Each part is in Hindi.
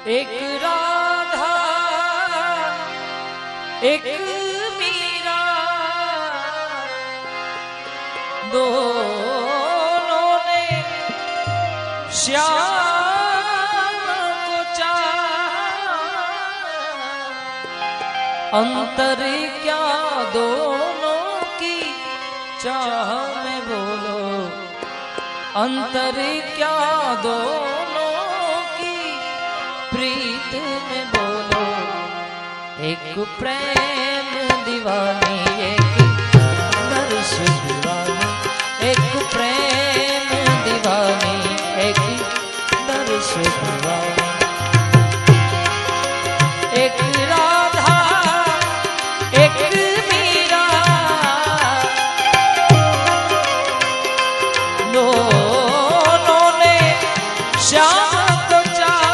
एक राधा एक मीरा दोनों ने श्याम को चाहा। अंतर क्या दोनों की चाह में बोलो, अंतर क्या दोनों की प्रीत में बोलो। एक प्रेम दीवानी एक नर्स दीवानी, एक प्रेम दीवानी एक नर्स दीवानी। एक राधा एक मीरा दोनों ने श्याम को चाहा।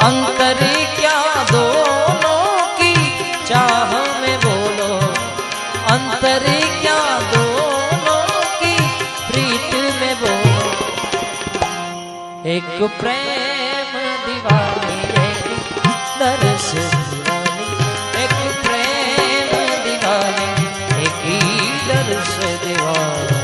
अंतर क्या दोनों की चाह में बोलो, अंतर क्या दोनों की प्रीत में बोलो। एक प्रेम दीवानी एक नर्स दीवानी, एक प्रेम दीवानी एक नर्स दीवानी।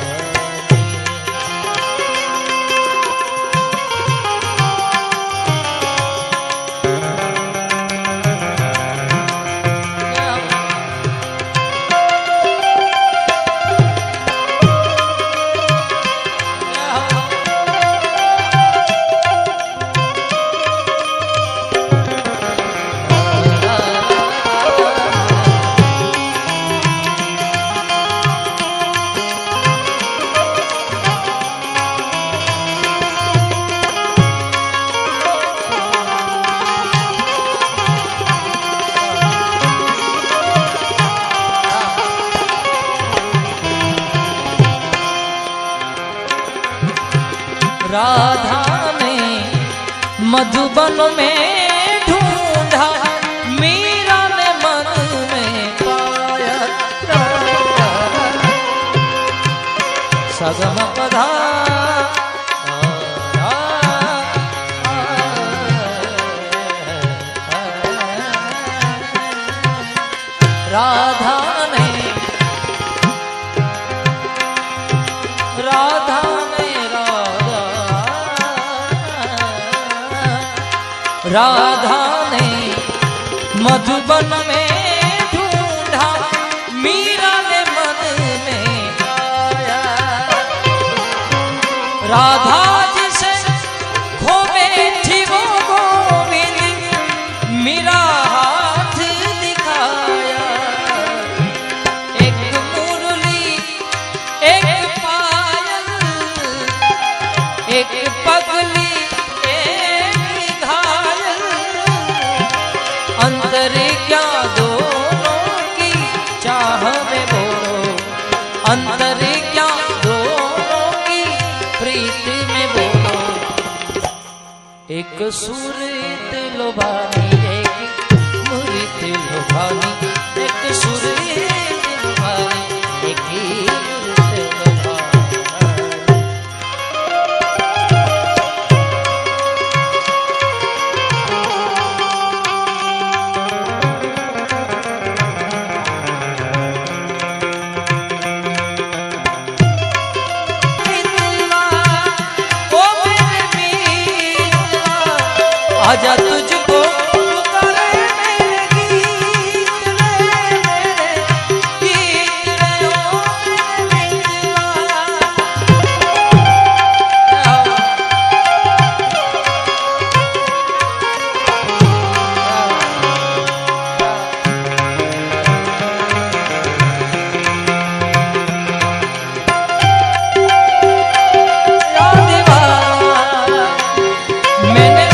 राधा ने मधुबन में ढूंढा, मीरा ने मन में पाया। सगम पधा राधा ने राधा राधा ने मधुबन में ढूंढा, मीरा ने मन में पाया। राधा जिसे खो बैठी वो गोविंद, मीरा हाथ दिखाया। एक मुरली एक पायल, एक पगली अंतर क्या दोनों की चाह में बोलो, अंतर क्या दोनों की प्रीत में बोलो। एक सुरत लुभानी एक मुरीत लुभानी, एक सुरत लुभानी एक मुरीत लुभानी। आजा तुझको पुकारे मेरे गीत रे, मेरे गीत रे ओ मेरे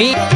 मी